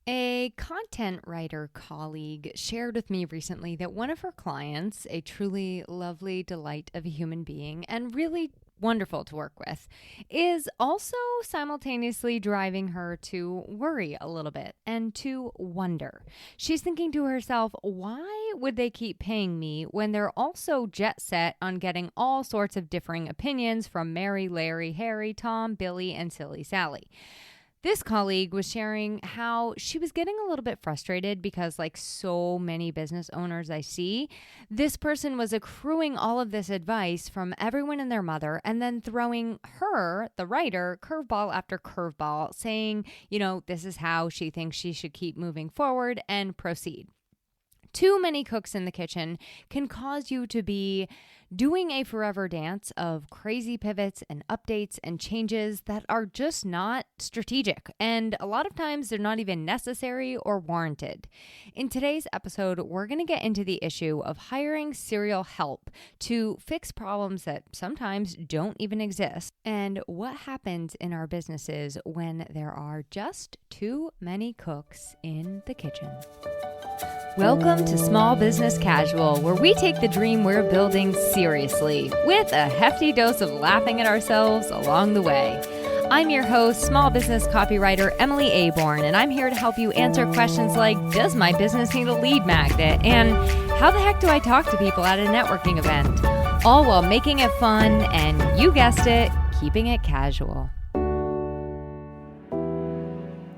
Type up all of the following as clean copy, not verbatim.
A content writer colleague shared with me recently that one of her clients, a truly lovely delight of a human being and really wonderful to work with, is also simultaneously driving her to worry a little bit and to wonder. She's thinking to herself, why would they keep paying me when they're also jet set on getting all sorts of differing opinions from Mary, Larry, Harry, Tom, Billy, and Silly Sally? This colleague was sharing how she was getting a little bit frustrated because, like so many business owners I see, this person was accruing all of this advice from everyone and their mother and then throwing her, the writer, curveball after curveball, saying, this is how she thinks she should keep moving forward and proceed. Too many cooks in the kitchen can cause you to be doing a forever dance of crazy pivots and updates and changes that are just not strategic. And a lot of times they're not even necessary or warranted. In today's episode, we're going to get into the issue of hiring serial help to fix problems that sometimes don't even exist and what happens in our businesses when there are just too many cooks in the kitchen. Welcome to Small Business Casual, where we take the dream we're building seriously, with a hefty dose of laughing at ourselves along the way. I'm your host, small business copywriter Emily Aborn, and I'm here to help you answer questions like, does my business need a lead magnet? And how the heck do I talk to people at a networking event? All while making it fun and, you guessed it, keeping it casual.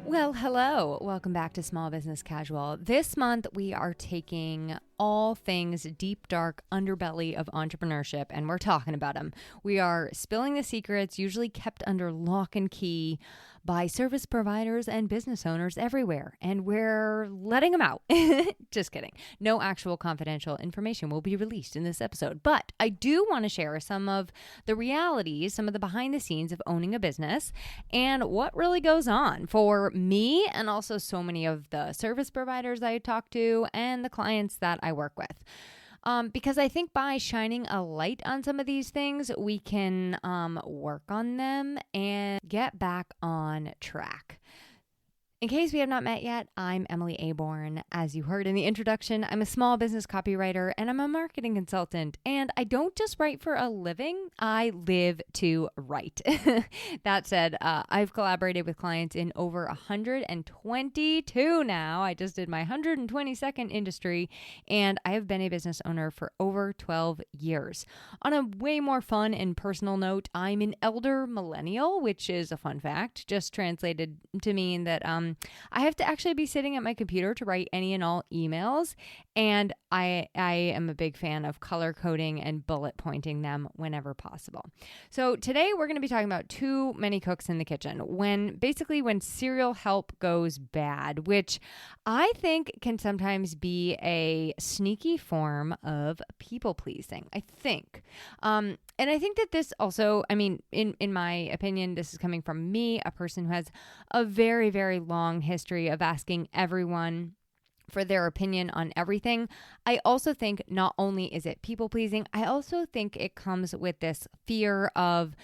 Well, hello. Welcome back to Small Business Casual. This month, we are taking all things deep, dark underbelly of entrepreneurship, and we're talking about them. We are spilling the secrets usually kept under lock and key by service providers and business owners everywhere, and we're letting them out. Just kidding. No actual confidential information will be released in this episode, but I do want to share some of the realities, some of the behind the scenes of owning a business and what really goes on for me and also so many of the service providers I talk to and the clients that I work with. Because I think by shining a light on some of these things, we can work on them and get back on track. In case we have not met yet, I'm Emily Aborn. As you heard in the introduction, I'm a small business copywriter and I'm a marketing consultant. And I don't just write for a living, I live to write. That said, I've collaborated with clients in over 122 now. I just did my 122nd industry, and I have been a business owner for over 12 years. On a way more fun and personal note, I'm an elder millennial, which is a fun fact, just translated to mean that I have to actually be sitting at my computer to write any and all emails, and I am a big fan of color coding and bullet pointing them whenever possible. So today we're going to be talking about too many cooks in the kitchen, when serial help goes bad, which I think can sometimes be a sneaky form of people pleasing, I think. And I think that this also, in my opinion, this is coming from me, a person who has a very, very long history of asking everyone for their opinion on everything. I also think not only is it people pleasing, I also think it comes with this fear of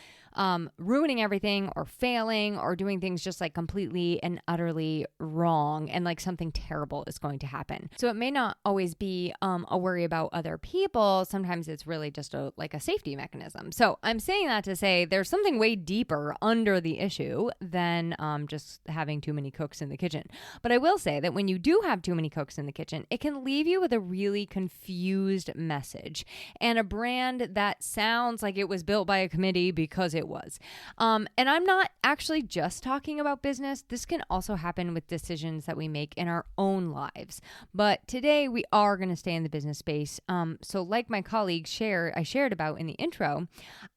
ruining everything or failing or doing things just like completely and utterly wrong and like something terrible is going to happen. So it may not always be a worry about other people. Sometimes it's really just a safety mechanism. So I'm saying that to say there's something way deeper under the issue than just having too many cooks in the kitchen. But I will say that when you do have too many cooks in the kitchen, it can leave you with a really confused message and a brand that sounds like it was built by a committee because it was. And I'm not actually just talking about business. This can also happen with decisions that we make in our own lives. But today we are going to stay in the business space. So like my colleague I shared about in the intro,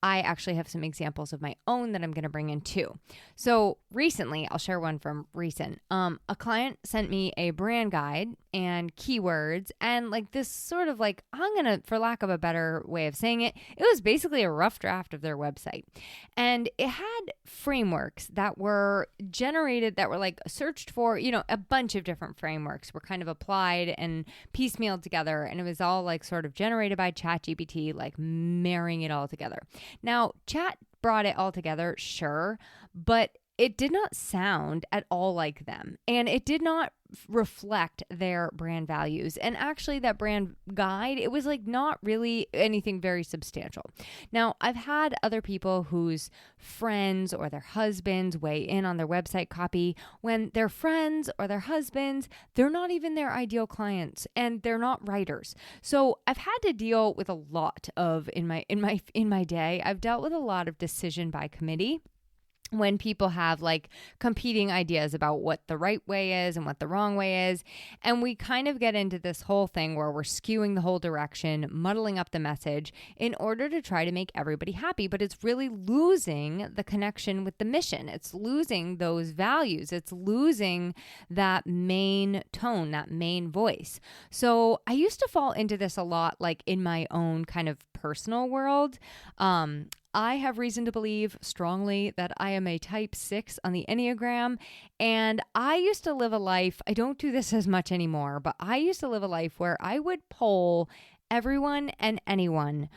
I actually have some examples of my own that I'm going to bring in too. So recently, I'll share one from recent. A client sent me a brand guide and keywords and this sort of I'm going to, for lack of a better way of saying it, it was basically a rough draft of their website. And it had frameworks that were generated, that were searched for, a bunch of different frameworks were kind of applied and piecemealed together. And it was all sort of generated by ChatGPT, marrying it all together. Now, Chat brought it all together, sure, but it did not sound at all like them, and it did not reflect their brand values. And actually that brand guide, it was like not really anything very substantial. Now, I've had other people whose friends or their husbands weigh in on their website copy when their friends or their husbands, they're not even their ideal clients and they're not writers. So I've had to deal with a lot of in my day, I've dealt with a lot of decision by committee when people have like competing ideas about what the right way is and what the wrong way is. And we kind of get into this whole thing where we're skewing the whole direction, muddling up the message in order to try to make everybody happy. But it's really losing the connection with the mission. It's losing those values. It's losing that main tone, that main voice. So I used to fall into this a lot, like in my own kind of personal world. I have reason to believe strongly that I am a type 6 on the Enneagram, and I used to live a life, I don't do this as much anymore, but I used to live a life where I would poll everyone and anyone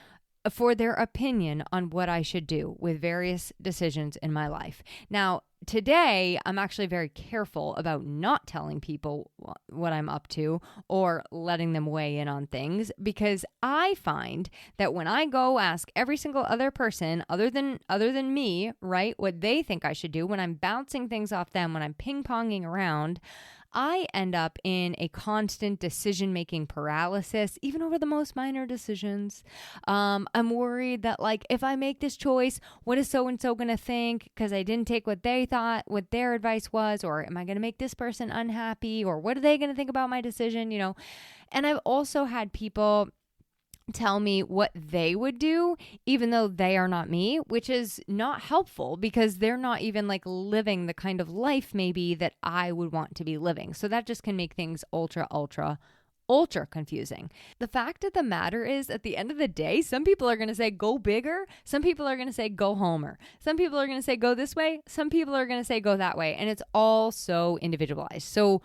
for their opinion on what I should do with various decisions in my life. Now, today, I'm actually very careful about not telling people what I'm up to or letting them weigh in on things, because I find that when I go ask every single other person other than me, right, what they think I should do, when I'm bouncing things off them, when I'm ping-ponging around, I end up in a constant decision-making paralysis, even over the most minor decisions. I'm worried that, like, if I make this choice, what is so-and-so going to think? Because I didn't take what they thought, what their advice was, or am I going to make this person unhappy? Or what are they going to think about my decision? You know, and I've also had people tell me what they would do, even though they are not me, which is not helpful because they're not even like living the kind of life maybe that I would want to be living. So that just can make things ultra confusing. The fact of the matter is, at the end of the day, some people are going to say go bigger. Some people are going to say go homer. Some people are going to say go this way. Some people are going to say go that way. And it's all so individualized. So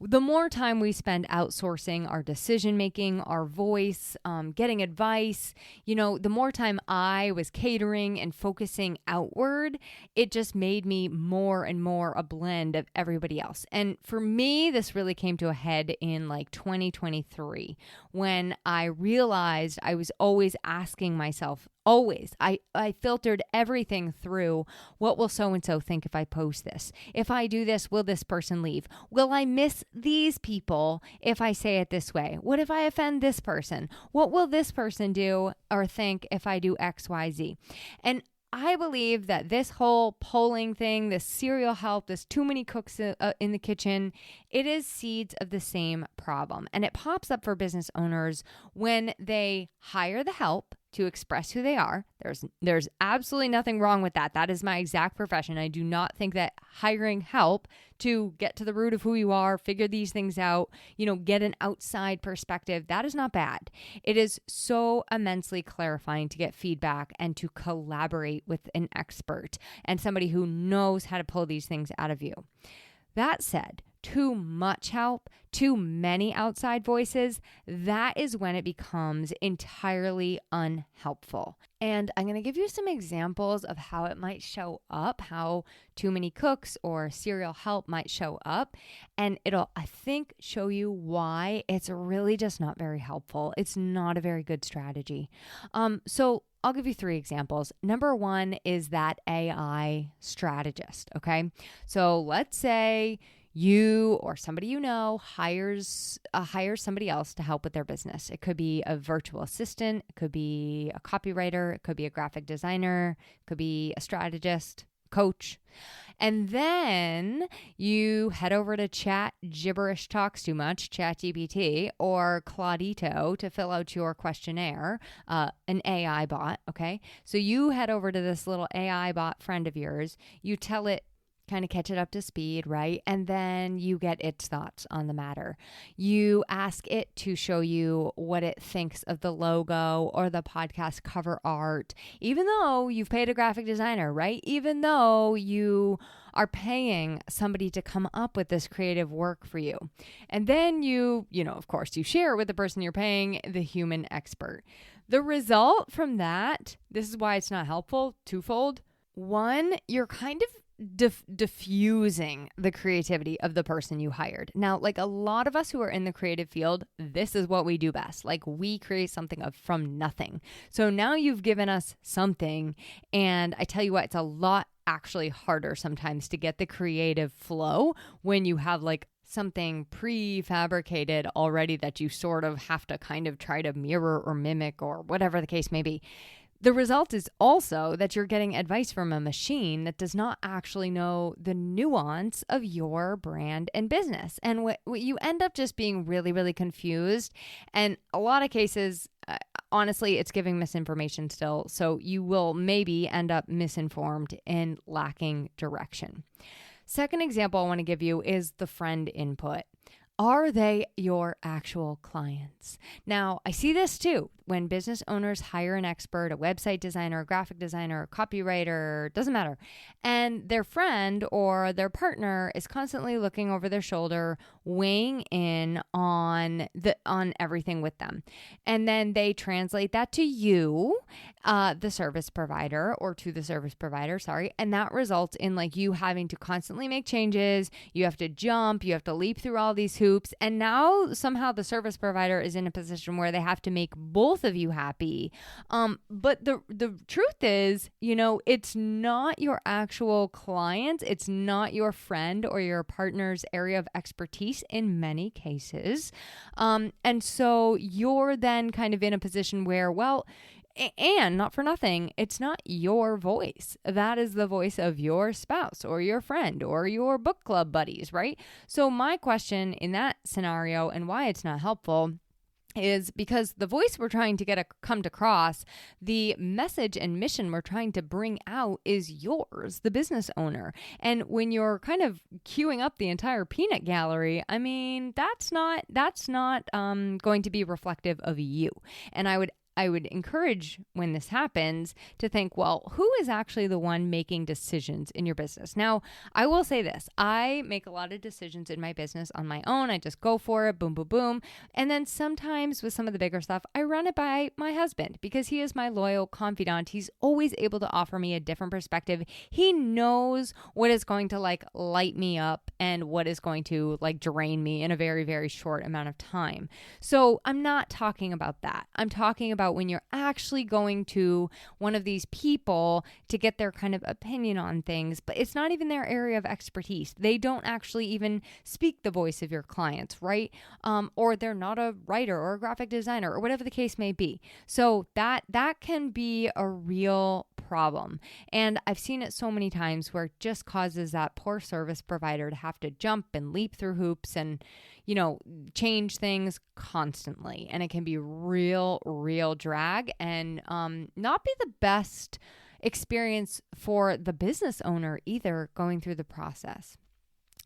the more time we spend outsourcing our decision-making, our voice, getting advice, you know, the more time I was catering and focusing outward, it just made me more and more a blend of everybody else. And for me, this really came to a head in like 2023 when I realized I was always asking myself, I filtered everything through, what will so-and-so think if I post this? If I do this, will this person leave? Will I miss these people if I say it this way? What if I offend this person? What will this person do or think if I do X, Y, Z? And I believe that this whole polling thing, this serial help, this too many cooks in the kitchen, it is seeds of the same problem. And it pops up for business owners when they hire the help to express who they are. There's absolutely nothing wrong with that. That is my exact profession. I do not think that hiring help to get to the root of who you are, figure these things out, you know, get an outside perspective, that is not bad. It is so immensely clarifying to get feedback and to collaborate with an expert and somebody who knows how to pull these things out of you. That said, too much help, too many outside voices, that is when it becomes entirely unhelpful. And I'm going to give you some examples of how it might show up, how too many cooks or serial help might show up. And it'll, I think, show you why it's really just not very helpful. It's not a very good strategy. So I'll give you 3 examples. Number 1 is that AI strategist, okay? So let's say you or somebody you know hires somebody else to help with their business. It could be a virtual assistant, it could be a copywriter, it could be a graphic designer, it could be a strategist, coach. And then you head over to Chat Gibberish Talks Too Much, ChatGPT, or Claudito to fill out your questionnaire, an AI bot, okay? So you head over to this little AI bot friend of yours, you tell it, kind of catch it up to speed, right? And then you get its thoughts on the matter. You ask it to show you what it thinks of the logo or the podcast cover art, even though you've paid a graphic designer, right? Even though you are paying somebody to come up with this creative work for you. And then you know, of course, you share it with the person you're paying, the human expert. The result from that, this is why it's not helpful, twofold. One, you're kind of diffusing the creativity of the person you hired. Now, like a lot of us who are in the creative field, this is what we do best. Like we create something from nothing. So now you've given us something, and I tell you what, it's a lot actually harder sometimes to get the creative flow when you have like something prefabricated already that you sort of have to kind of try to mirror or mimic or whatever the case may be. The result is also that you're getting advice from a machine that does not actually know the nuance of your brand and business. And what you end up just being really, really confused. And a lot of cases, honestly, it's giving misinformation still. So you will maybe end up misinformed and lacking direction. Second example I want to give you is the friend input. Are they your actual clients? Now, I see this too when business owners hire an expert, a website designer, a graphic designer, a copywriter, doesn't matter. And their friend or their partner is constantly looking over their shoulder, weighing in on everything with them. And then they translate that to you, the service provider, or to the service provider, and that results in like you having to constantly make changes. You have to jump, you have to leap through all these hoops. And now somehow the service provider is in a position where they have to make both of you happy. But the truth is, it's not your actual client. It's not your friend or your partner's area of expertise in many cases. And so you're then kind of in a position where, well, and not for nothing, it's not your voice. That is the voice of your spouse or your friend or your book club buddies, right? So my question in that scenario and why it's not helpful is because the voice we're trying to come across, the message and mission we're trying to bring out is yours, the business owner. And when you're kind of queuing up the entire peanut gallery, I mean, that's not going to be reflective of you. And I would encourage when this happens to think, well, who is actually the one making decisions in your business? Now, I will say this. I make a lot of decisions in my business on my own. I just go for it, boom, boom, boom. And then sometimes with some of the bigger stuff, I run it by my husband because he is my loyal confidant. He's always able to offer me a different perspective. He knows what is going to like light me up and what is going to like drain me in a very, very short amount of time. So I'm not talking about that. I'm talking about when you're actually going to one of these people to get their kind of opinion on things, but it's not even their area of expertise. They don't actually even speak the voice of your clients, right? Or they're not a writer or a graphic designer or whatever the case may be. So that can be a real problem. And I've seen it so many times where it just causes that poor service provider to have to jump and leap through hoops and change things constantly. And it can be real drag and not be the best experience for the business owner either going through the process.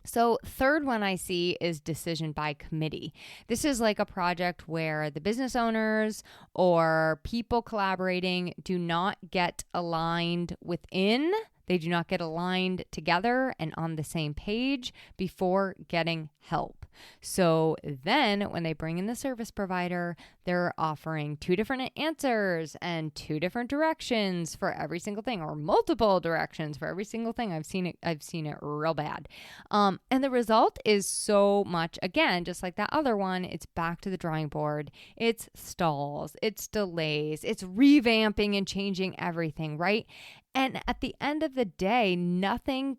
So third one I see is decision by committee. This is like a project where the business owners or people collaborating do not get aligned within. They do not get aligned together and on the same page before getting help. So then when they bring in the service provider, they're offering two different answers and two different directions for every single thing, or multiple directions for every single thing. I've seen it real bad. And the result is so much, again, just like that other one, it's back to the drawing board. It's stalls, it's delays, it's revamping and changing everything, right? And at the end of the day, nothing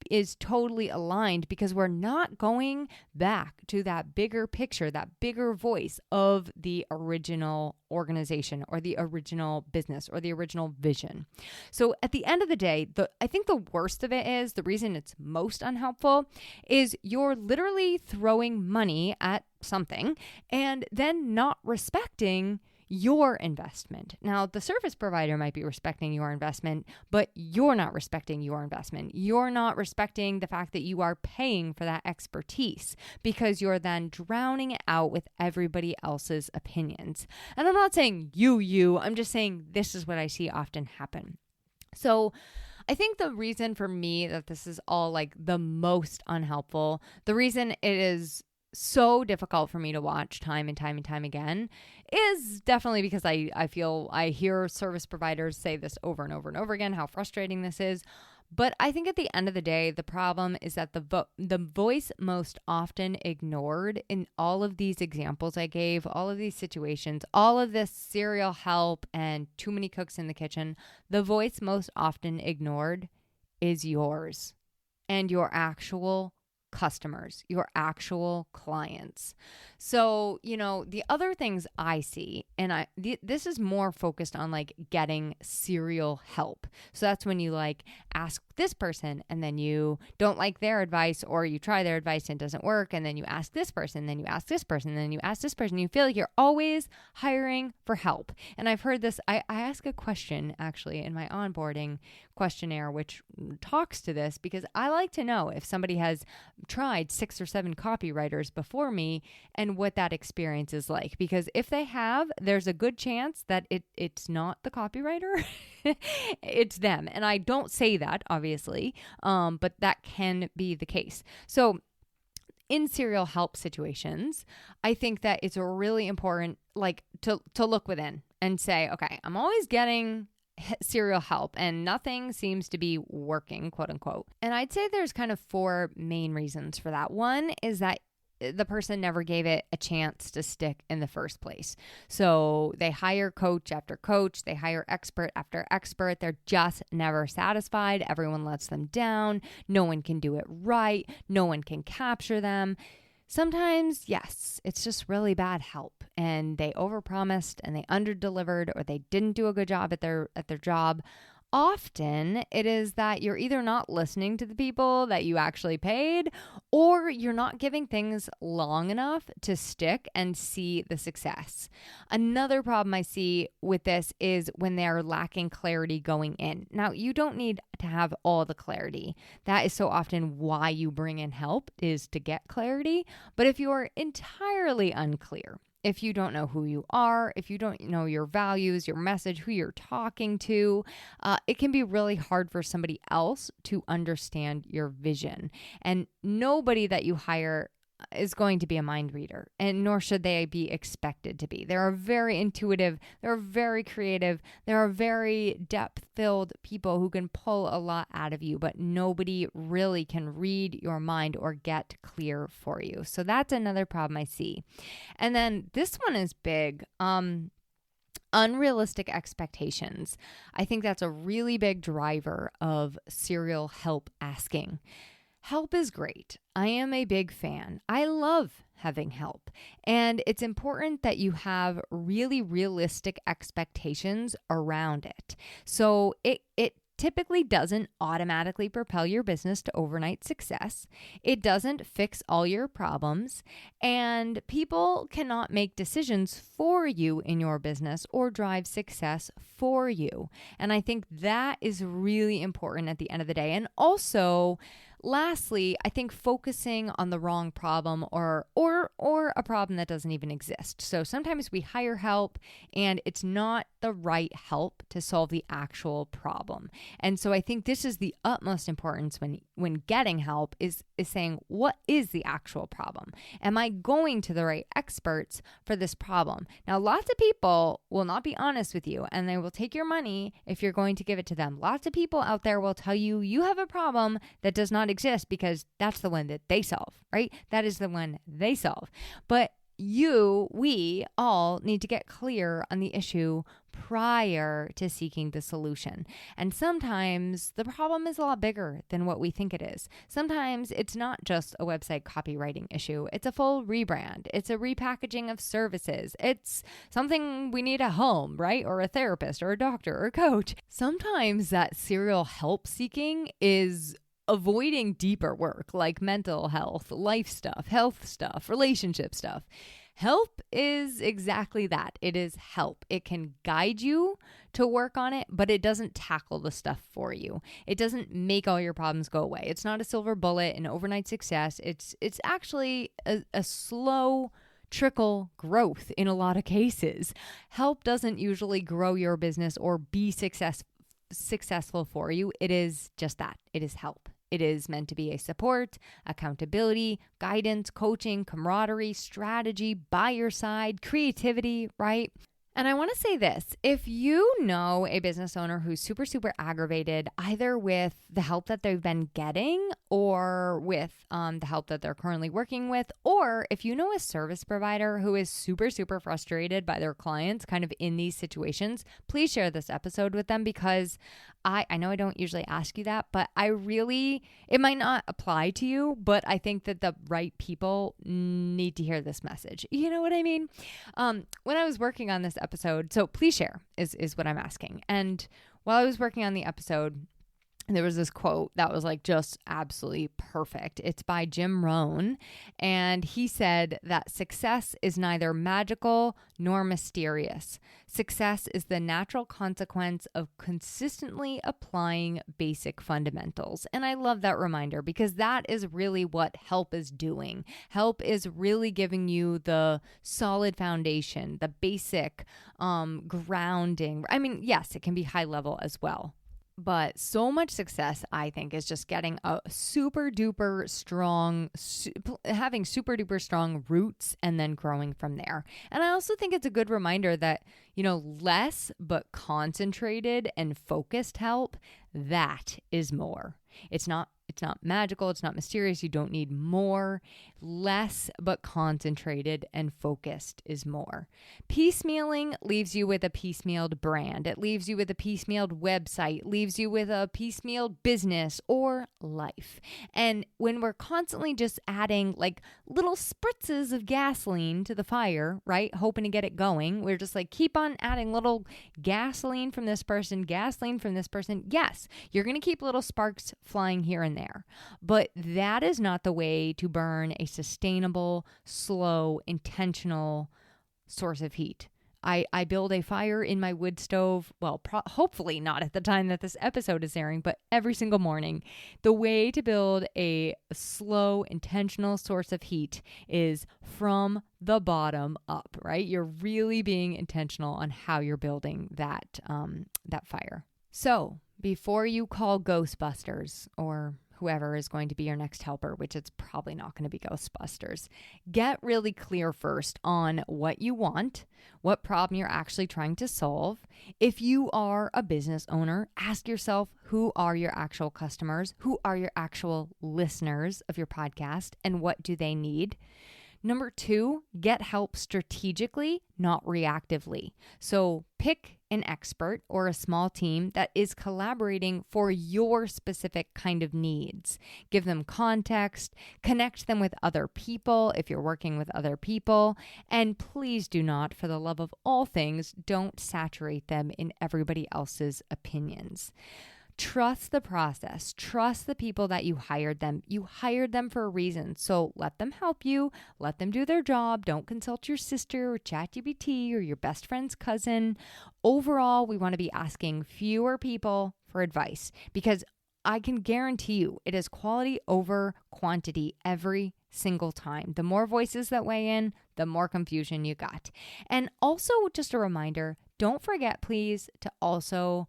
is totally aligned because we're not going back to that bigger picture, that bigger voice of the original organization or the original business or the original vision. So at the end of the day, I think the worst of it is, the reason it's most unhelpful is you're literally throwing money at something and then not respecting your investment. Now, the service provider might be respecting your investment, but you're not respecting your investment. You're not respecting the fact that you are paying for that expertise because you're then drowning it out with everybody else's opinions. And I'm not saying you, I'm just saying this is what I see often happen. So I think the reason for me that this is all like the most unhelpful, the reason it is so difficult for me to watch time and time again is definitely because I hear service providers say this over and over and over again, how frustrating this is. But I think at the end of the day, the problem is that the voice most often ignored in all of these examples I gave, all of these situations, all of this serial help and too many cooks in the kitchen, the voice most often ignored is yours and your actual customers, your actual clients. So, the other things I see, and this is more focused on like getting serial help. So that's when you like ask this person and then you don't like their advice, or you try their advice and it doesn't work. And then you ask this person, then you ask this person, then you ask this person. You feel like you're always hiring for help. And I've heard this, I ask a question actually in my onboarding questionnaire, which talks to this, because I like to know if somebody has tried 6 or 7 copywriters before me and what that experience is like. Because if they have, there's a good chance that it's not the copywriter, it's them. And I don't say that, obviously, but that can be the case. So in serial help situations, I think that it's really important like to look within and say, okay, I'm always getting serial help and nothing seems to be working, quote unquote. And I'd say there's kind of 4 main reasons for that. One is that the person never gave it a chance to stick in the first place. So they hire coach after coach, they hire expert after expert. They're just never satisfied. Everyone lets them down. No one can do it right. No one can capture them. Sometimes, yes, it's just really bad help and they overpromised and they underdelivered, or they didn't do a good job at their job. Often it is that you're either not listening to the people that you actually paid, or you're not giving things long enough to stick and see the success. Another problem I see with this is when they're lacking clarity going in. Now, you don't need to have all the clarity. That is so often why you bring in help, is to get clarity. But if you are entirely unclear, if you don't know who you are, if you don't know your values, your message, who you're talking to, it can be really hard for somebody else to understand your vision. And nobody that you hire is going to be a mind reader, and nor should they be expected to be. There are very intuitive, there are very creative, there are very depth-filled people who can pull a lot out of you, but nobody really can read your mind or get clear for you. So that's another problem I see. And then this one is big. Unrealistic expectations. I think that's a really big driver of serial help asking. Help is great. I am a big fan. I love having help. And it's important that you have really realistic expectations around it. So it typically doesn't automatically propel your business to overnight success. It doesn't fix all your problems, and people cannot make decisions for you in your business or drive success for you. And I think that is really important at the end of the day. And also, lastly, I think focusing on the wrong problem or a problem that doesn't even exist. So sometimes we hire help and it's not the right help to solve the actual problem. And so I think this is the utmost importance when getting help is saying, what is the actual problem? Am I going to the right experts for this problem? Now, lots of people will not be honest with you, and they will take your money if you're going to give it to them. Lots of people out there will tell you you have a problem that does not exist because that's the one that they solve, right? That is the one they solve. But we all need to get clear on the issue prior to seeking the solution. And sometimes the problem is a lot bigger than what we think it is. Sometimes it's not just a website copywriting issue. It's a full rebrand. It's a repackaging of services. It's something we need at home, right? Or a therapist or a doctor or a coach. Sometimes that serial help seeking is avoiding deeper work like mental health, life stuff, health stuff, relationship stuff. Help is exactly that. It is help. It can guide you to work on it, but it doesn't tackle the stuff for you. It doesn't make all your problems go away. It's not a silver bullet, an overnight success. It's actually a slow trickle growth in a lot of cases. Help doesn't usually grow your business or be successful for you. It is just that. It is help. It is meant to be a support, accountability, guidance, coaching, camaraderie, strategy, by your side, creativity, right? And I want to say this, if you know a business owner who's super, super aggravated, either with the help that they've been getting or with the help that they're currently working with, or if you know a service provider who is super, super frustrated by their clients kind of in these situations, please share this episode with them, because I know I don't usually ask you that, but it might not apply to you, but I think that the right people need to hear this message. You know what I mean? When I was working on this episode, so please share is what I'm asking. And while I was working on the episode, there was this quote that was like just absolutely perfect. It's by Jim Rohn, and he said that success is neither magical nor mysterious. Success is the natural consequence of consistently applying basic fundamentals. And I love that reminder, because that is really what help is doing. Help is really giving you the solid foundation, the basic grounding. I mean, yes, it can be high level as well. But so much success, I think, is just getting a super duper strong, having super duper strong roots and then growing from there. And I also think it's a good reminder that, less but concentrated and focused help, that is more. It's not magical. It's not mysterious. You don't need more. Less but concentrated and focused is more. Piecemealing leaves you with a piecemealed brand. It leaves you with a piecemealed website, leaves you with a piecemealed business or life. And when we're constantly just adding like little spritzes of gasoline to the fire, right? Hoping to get it going. We're just like, keep on adding little gasoline from this person. Yes, you're going to keep little sparks flying here and there. But that is not the way to burn a sustainable, slow, intentional source of heat. I build a fire in my wood stove, well, hopefully not at the time that this episode is airing, but every single morning. The way to build a slow, intentional source of heat is from the bottom up, right? You're really being intentional on how you're building that fire. So before you call Ghostbusters or whoever is going to be your next helper, which it's probably not going to be Ghostbusters, get really clear first on what you want, what problem you're actually trying to solve. If you are a business owner, ask yourself, who are your actual customers? Who are your actual listeners of your podcast? And what do they need? Number 2, get help strategically, not reactively. So pick an expert or a small team that is collaborating for your specific kind of needs. Give them context, connect them with other people if you're working with other people, and please do not, for the love of all things, don't saturate them in everybody else's opinions. Trust the process. Trust the people that you hired them. You hired them for a reason. So let them help you. Let them do their job. Don't consult your sister or ChatGPT or your best friend's cousin. Overall, we want to be asking fewer people for advice, because I can guarantee you it is quality over quantity every single time. The more voices that weigh in, the more confusion you got. And also, just a reminder, don't forget, please, to also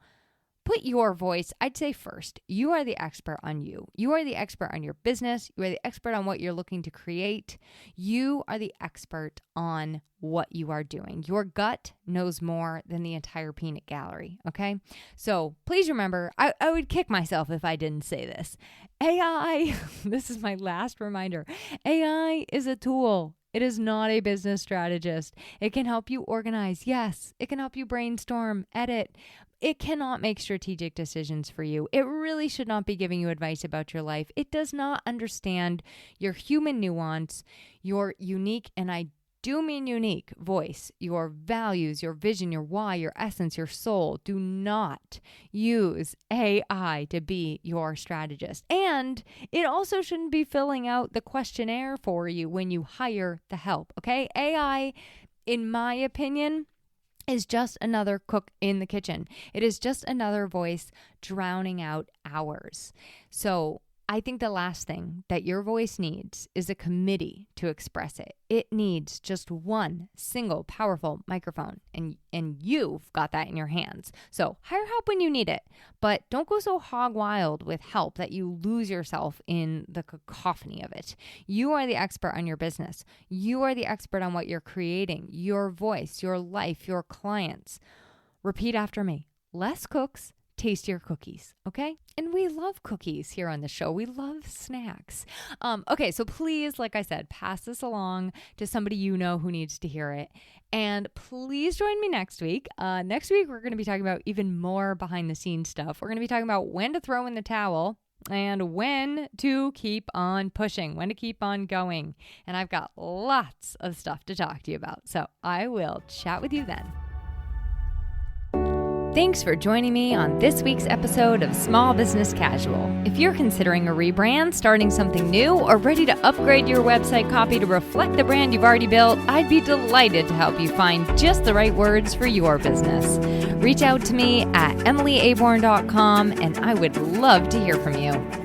put your voice, I'd say first. You are the expert on you. You are the expert on your business. You are the expert on what you're looking to create. You are the expert on what you are doing. Your gut knows more than the entire peanut gallery, okay? So please remember, I would kick myself if I didn't say this. AI, this is my last reminder. AI is a tool. It is not a business strategist. It can help you organize. Yes, it can help you brainstorm, edit. It cannot make strategic decisions for you. It really should not be giving you advice about your life. It does not understand your human nuance, your unique, and I do mean unique, voice, your values, your vision, your why, your essence, your soul. Do not use AI to be your strategist. And it also shouldn't be filling out the questionnaire for you when you hire the help, okay? AI, in my opinion, is just another cook in the kitchen. It is just another voice drowning out ours. So I think the last thing that your voice needs is a committee to express it. It needs just one single powerful microphone, and you've got that in your hands. So hire help when you need it, but don't go so hog wild with help that you lose yourself in the cacophony of it. You are the expert on your business. You are the expert on what you're creating, your voice, your life, your clients. Repeat after me. Less cooks, tastier cookies, okay? And we love cookies here on the show. We love snacks. Okay, so please, like I said, pass this along to somebody you know who needs to hear it. And please join me next week. Next week, we're going to be talking about even more behind the scenes stuff. We're going to be talking about when to throw in the towel and when to keep on pushing, when to keep on going. And I've got lots of stuff to talk to you about. So I will chat with you then. Thanks for joining me on this week's episode of Small Business Casual. If you're considering a rebrand, starting something new, or ready to upgrade your website copy to reflect the brand you've already built, I'd be delighted to help you find just the right words for your business. Reach out to me at emilyaborn.com, and I would love to hear from you.